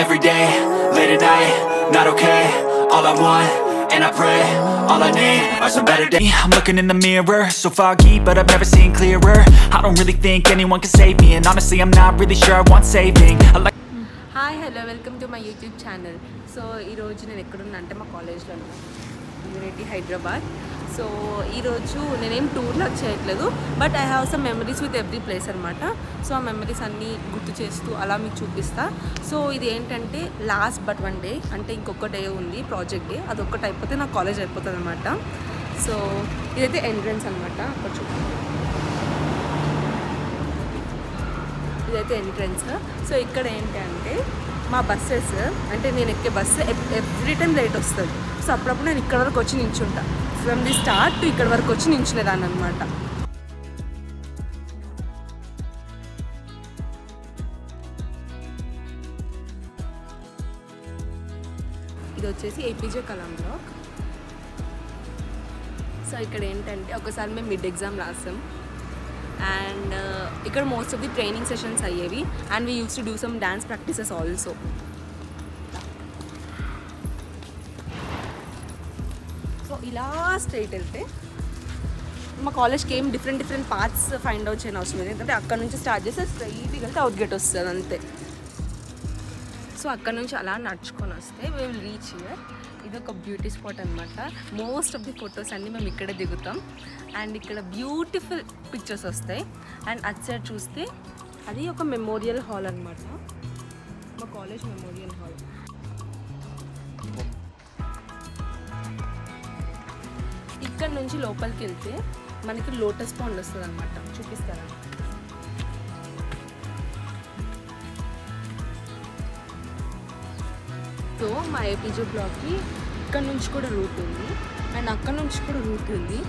every day, late at night, not okay. All I want, and I pray, all I need are some better days. I'm looking in the mirror, so foggy, but I've never seen clearer. I don't really think anyone can save me, and honestly I'm not really sure I want saving. Hi, hello, welcome to my YouTube channel. So ee roju nenu ekkadunna ante ma college lo Unity Hyderabad. So ఈరోజు నేనేం టూర్లో చేయట్లేదు, but I have some memories with every place అనమాట. So ఆ memories అన్నీ గుర్తు చేస్తూ అలా మీకు చూపిస్తా. సో ఇది ఏంటంటే లాస్ట్ బట్ వన్ డే, అంటే ఇంకొక డే ఉంది ప్రాజెక్ట్ డే, అదొక్కటి అయిపోతే నా కాలేజ్ అయిపోతుంది అనమాట. సో ఇదైతే ఎంట్రన్స్ అనమాట, అక్కడ చూడండి, ఇదైతే ఎంట్రన్స్. సో ఇక్కడ ఏంటంటే మా బస్సెస్, అంటే నేను ఎక్కే బస్సు ఎవ్రీ టైం లేట్ వస్తుంది. సో అప్పుడప్పుడు నేను ఇక్కడ వరకు వచ్చి నించుంటా, ఫ్రమ్ ది స్టార్ట్ టు ఇక్కడ వరకు వచ్చి నించునేదాన్ని అనమాట. ఇది వచ్చేసి ఏపీజే కలాం బ్లాక్. సో ఇక్కడ ఏంటంటే ఒకసారి మేము మిడ్ ఎగ్జామ్ రాసాం, అండ్ ఇక్కడ most of the training sessions అయ్యేవి, and we use to do some dance practices also. So ఇలా స్ట్రైట్ వెళ్తే మా కాలేజ్కి ఏం డిఫరెంట్ పార్ట్స్ ఫైండ్ అవుట్ చేయని అవసరం లేదు, ఎందుకంటే అక్కడ నుంచి స్టార్ట్ చేస్తే స్ట్రైట్గా వెళ్తే అవుట్ గేట్ వస్తుంది అంతే. సో అక్కడ నుంచి అలా నడుచుకొని వస్తే వీ విల్ రీచ్ హియర్. ఇది ఒక బ్యూటీ స్పాట్ అనమాట. మోస్ట్ ఆఫ్ ది ఫొటోస్ అన్నీ మేము ఇక్కడే దిగుతాం, అండ్ ఇక్కడ బ్యూటిఫుల్ పిక్చర్స్ వస్తాయి. అండ్ అటు సైడ్ చూస్తే అది ఒక మెమోరియల్ హాల్ అనమాట, మా కాలేజ్ మెమోరియల్ హాల్. ఇక్కడ నుంచి లోపలికి వెళ్తే మనకి లోటస్ పాండ్ వస్తుంది అనమాట, చూపిస్తారా? సో మా ఏపీజే బ్లాక్కి ఇక్కడ నుంచి కూడా రూట్ ఉంది, అండ్ అక్కడ నుంచి కూడా రూట్ ఉంది.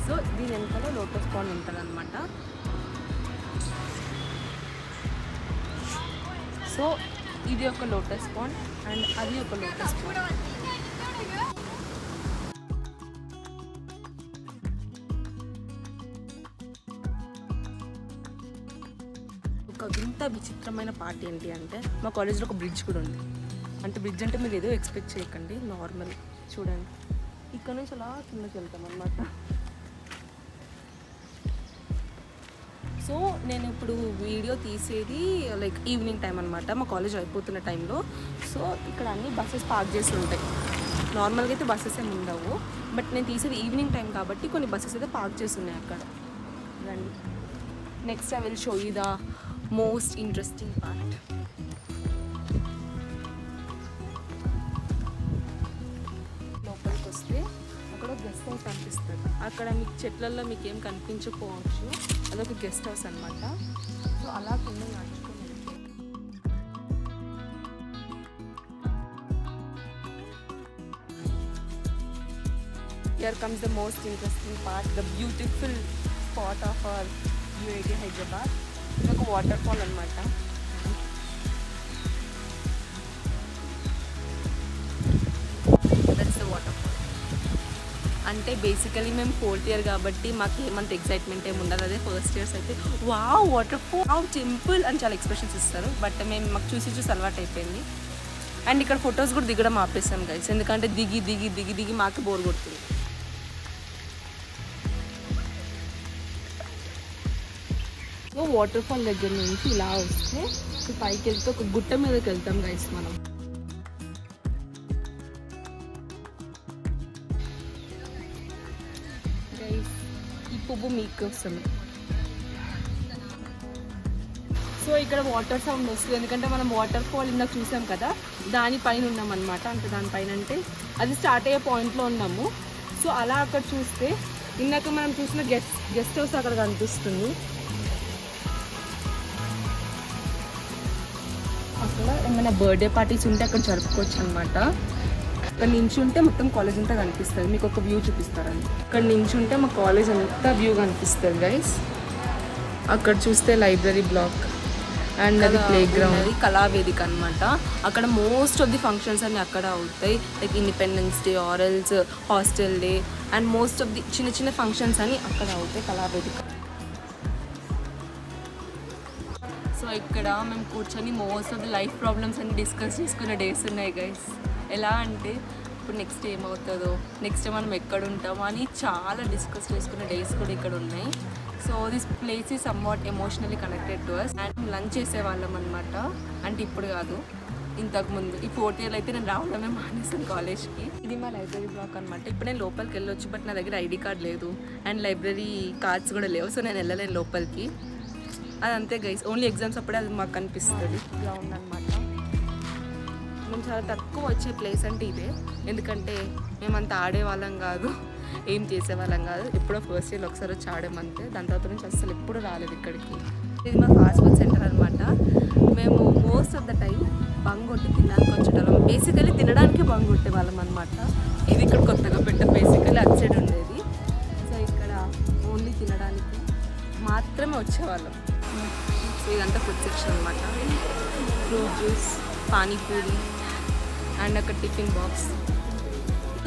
సో దీని వెనకాల లోటస్ పాండ్ ఉంటుంది అనమాట. సో ఇది ఒక లోటస్ పాండ్, అండ్ అది ఒక లోటస్ పాండ్. ఒక వింత విచిత్రమైన పార్ట్ ఏంటి అంటే మా కాలేజ్లో ఒక బ్రిడ్జ్ కూడా ఉంది. అంటే బ్రిడ్జ్ అంటే మీరు ఏదో ఎక్స్పెక్ట్ చేయకండి, నార్మల్. చూడండి, ఇక్కడ నుంచి అలా కిందకి వెళ్తాం అనమాట. సో నేను ఇప్పుడు వీడియో తీసేది లైక్ ఈవినింగ్ టైం అనమాట, మా కాలేజ్ అయిపోతున్న టైంలో. సో ఇక్కడ అన్ని బస్సెస్ పార్క్ చేసి ఉంటాయి, నార్మల్గా అయితే బస్సెస్ ఏమి ఉండవు, బట్ నేను తీసేది ఈవినింగ్ టైం కాబట్టి కొన్ని బస్సెస్ అయితే పార్క్ చేసి ఉన్నాయి అక్కడ. రండి, next I will show you the most interesting part. లోపలికి వస్తే అక్కడ గెస్ట్ హౌస్ కనిపిస్తుంది. అక్కడ మీకు చెట్లల్లో మీకు ఏం కనిపించకపోవచ్చు, అదొక గెస్ట్ హౌస్ అనమాట. సో అలా కింద నడుచుకొని వెళ్తే here comes the most interesting part, the beautiful spot of our UIT Hyderabad. ఇది ఒక వాటర్ ఫాల్ అనమాట. That's the waterfall. అంటే బేసికలీ మేము 4th ఇయర్ కాబట్టి మాకు ఏమంత ఎక్సైట్మెంట్ ఏమి ఉండదు. అదే ఫస్ట్ ఇయర్స్ అయితే వావ్ వాటర్ ఫాల్, సింపుల్ అని చాలా ఎక్స్ప్రెషన్స్ ఇస్తారు, బట్ మేము మాకు చూసి అలవాటు అయిపోయింది. అండ్ ఇక్కడ ఫొటోస్ కూడా దిగడం ఆపేస్తాం గైస్, ఎందుకంటే దిగి మాకు బోర్ కొడుతుంది. సో వాటర్ ఫాల్ దగ్గర నుంచి ఇలా వస్తే పైకి వెళ్తే ఒక గుట్ట మీదకి వెళ్తాం గైస్ మనం. గైస్ ఈ పువ్వు మీకోసమే. సో ఇక్కడ వాటర్ సౌండ్ వస్తుంది, ఎందుకంటే మనం వాటర్ ఫాల్ ఇందాక చూసాం కదా, దానిపైన ఉన్నాం అనమాట. అంటే దానిపైన అంటే అది స్టార్ట్ అయ్యే పాయింట్లో ఉన్నాము. సో అలా అక్కడ చూస్తే ఇందాక మనం చూసిన గెస్ట్ హౌస్ అక్కడ కనిపిస్తుంది. అక్కడ ఏమైనా బర్త్డే పార్టీస్ ఉంటే అక్కడ జరుపుకోవచ్చు అనమాట. అక్కడ నించుంటే మొత్తం కాలేజ్ అంతా కనిపిస్తుంది. మీకు ఒక వ్యూ చూపిస్తారండి. అక్కడ నించుంటే మా కాలేజ్ అంతా వ్యూ కనిపిస్తుంది గైస్. అక్కడ చూస్తే లైబ్రరీ బ్లాక్, అండ్ అది ప్లే గ్రౌండ్, అది కళావేదిక అనమాట. అక్కడ మోస్ట్ ఆఫ్ ది ఫంక్షన్స్ అన్నీ అక్కడ అవుతాయి, like independence day, orals, hostel day, and most of the చిన్న ఫంక్షన్స్ అన్నీ అక్కడ అవుతాయి కళావేదిక. సో ఇక్కడ మేము కూర్చొని most of the life problems అన్ని డిస్కస్ చేసుకునే డేస్ ఉన్నాయి గైస్. ఎలా అంటే ఇప్పుడు నెక్స్ట్ ఏమవుతుందో, నెక్స్ట్ మనం ఎక్కడ ఉంటామో అని చాలా డిస్కస్ చేసుకునే డేస్ కూడా ఇక్కడ ఉన్నాయి. So this place is somewhat emotionally connected to us. And lunch చేసేవాళ్ళం అనమాట. అంటే ఇప్పుడు కాదు, ఇంతకుముందు. ఈ 4th year అయితే నేను రావడమే మానేసాను కాలేజ్కి. ఇది మా లైబ్రరీ బ్లాక్ అనమాట. ఇప్పుడు నేను లోపలికి వెళ్ళొచ్చు, బట్ నా దగ్గర ఐడి కార్డ్ లేదు అండ్ లైబ్రరీ కార్డ్స్ కూడా లేవు. సో నేను వెళ్ళలేను లోపలికి. అదంతే గైస్, ఓన్లీ ఎగ్జామ్స్ అప్పుడే అది మాకు కనిపిస్తుంది. ఇలా ఉందన్నమాట. మేము చాలా తక్కువ వచ్చే ప్లేస్ అంటే ఇదే. ఎందుకంటే మేమంతా ఆడేవాళ్ళం కాదు, ఏం చేసేవాళ్ళం కాదు. ఎప్పుడో ఫస్ట్ ఇయర్లో ఒకసారి వచ్చి ఆడేమంతే. దాని తర్వాత నుంచి అసలు ఎప్పుడు రాలేదు ఇక్కడికి. ఇది మా ఫాస్ట్ ఫుడ్ సెంటర్ అనమాట. మేము మోస్ట్ ఆఫ్ ద టైం బంగ్ కొట్టి తినడానికి వచ్చేటోళ్ళం. బేసికలీ తినడానికి బంగ్ కొట్టేవాళ్ళం అనమాట. ఇది ఇక్కడ కొత్తగా పెట్టాం. బేసికలీ అటు సైడ్ ఉండేది. సో ఇక్కడ ఓన్లీ తినడానికి మాత్రమే వచ్చేవాళ్ళం. సో ఇదంతా ఫుడ్ సెక్షన్ అనమాట. ఫ్రూట్ జ్యూస్, పానీపూరి అండ్ అక్కడ టిఫిన్ బాక్స్.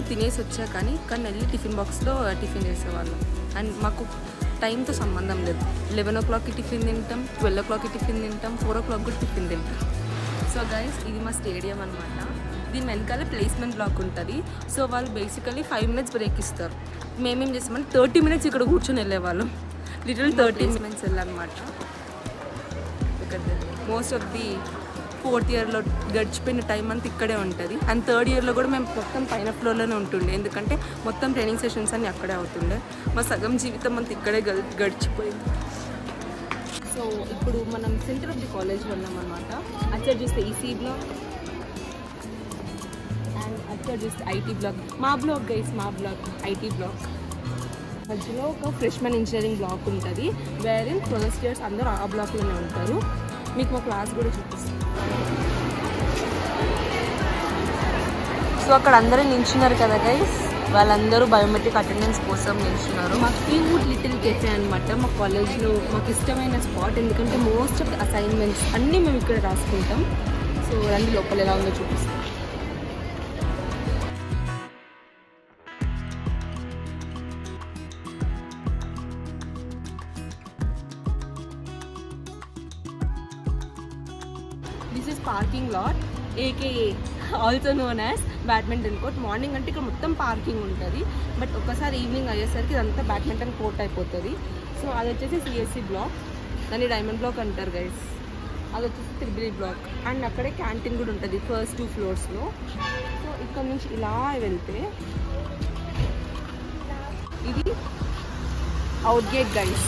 తినేసి వచ్చా కానీ వెళ్ళి టిఫిన్ బాక్స్లో టిఫిన్ చేసేవాళ్ళం. అండ్ మాకు టైంతో సంబంధం లేదు. 11 o'clockకి టిఫిన్ తింటాం, 12 o'clockకి టిఫిన్ తింటాం, 4 o'clock కూడా టిఫిన్ తింటాం. సో గైస్, ఇది మా స్టేడియం అనమాట. దీని వెనకాల ప్లేస్మెంట్ బ్లాక్ ఉంటుంది. సో వాళ్ళు బేసికలీ 5 minutes బ్రేక్ ఇస్తారు. మేమేం చేస్తామంటే 30 minutes ఇక్కడ కూర్చొని వెళ్ళేవాళ్ళం. లిటిల్ 30 minutes వెళ్ళాలన్నమాట. ఇక్కడ మోస్ట్ ఆఫ్ ది 4th yearలో గడిచిపోయిన టైం అంతా ఇక్కడే ఉంటుంది. అండ్ 3rd yearలో కూడా మేము మొత్తం పైన ఫ్లోర్లోనే ఉంటుండే. ఎందుకంటే మొత్తం ట్రైనింగ్ సెషన్స్ అన్నీ అక్కడే అవుతుండే. మా సగం జీవితం అంతా ఇక్కడే గడిచిపోయింది. సో ఇప్పుడు మనం సెంటర్ ఆఫ్ ది కాలేజ్లో ఉన్నామన్నమాట. అక్కడ చూస్తే ఈసీ బ్లాక్ అండ్ అక్కడ చూస్తే ఐటీ బ్లాక్. మా బ్లాక్ గైస్, మా బ్లాక్ ఐటీ బ్లాక్. మధ్యలో ఒక ఫ్రెష్మన్ ఇంజనీరింగ్ బ్లాక్ ఉంటుంది. వేరే ఫస్ట్ ఇయర్స్ అందరూ ఆ బ్లాక్లోనే ఉంటారు. మీకు మా క్లాస్ కూడా చూపిస్తాను. సో అక్కడ అందరూ నిల్చున్నారు కదా గైస్, వాళ్ళందరూ బయోమెట్రిక్ అటెండెన్స్ కోసం నిల్చున్నారు. మా క్యూట్ లిటిల్ కెఫే అనమాట మా కాలేజ్లో. మాకు ఇష్టమైన స్పాట్. ఎందుకంటే మోస్ట్ ఆఫ్ ద అసైన్మెంట్స్ అన్నీ మేము ఇక్కడ రాసుకుంటాం. సో రండి లోపల ఎలా ఉందో చూపిస్తాం. This is parking lot, AKA also known as badminton court. Morning అంటే ఇక్కడ మొత్తం పార్కింగ్ ఉంటుంది, బట్ ఒక్కసారి ఈవినింగ్ అయ్యేసరికి ఇదంతా బ్యాడ్మింటన్ కోర్ట్ అయిపోతుంది. సో అది వచ్చేసి సిఎస్సి బ్లాక్, దాన్ని డైమండ్ బ్లాక్ అంటారు గైస్. అది వచ్చేసి త్రిబుల్ బ్లాక్. అండ్ అక్కడే క్యాంటీన్ కూడా ఉంటుంది ఫస్ట్ 2 floors. సో ఇక్కడ నుంచి ఇలా వెళ్తే ఇది out gate guys.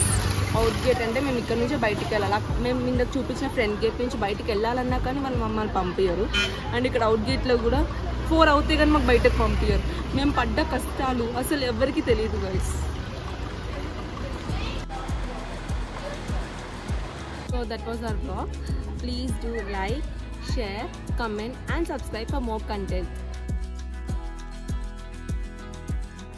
Out gate అంటే మేము ఇక్కడ నుంచి బయటికి వెళ్ళాలి. మేము ఇందాక చూపించిన ఫ్రంట్ గేట్ నుంచి బయటికి వెళ్ళాలన్నా కానీ వాళ్ళు మమ్మల్ని పంపించరు. అండ్ ఇక్కడ అవుట్ గేట్లో కూడా 4 అవుతే కానీ మాకు బయటకు పంపించరు. మేము పడ్డ కష్టాలు అసలు ఎవరికి తెలియదు guys. So that was our blog. Please do like, share, comment and subscribe for more content.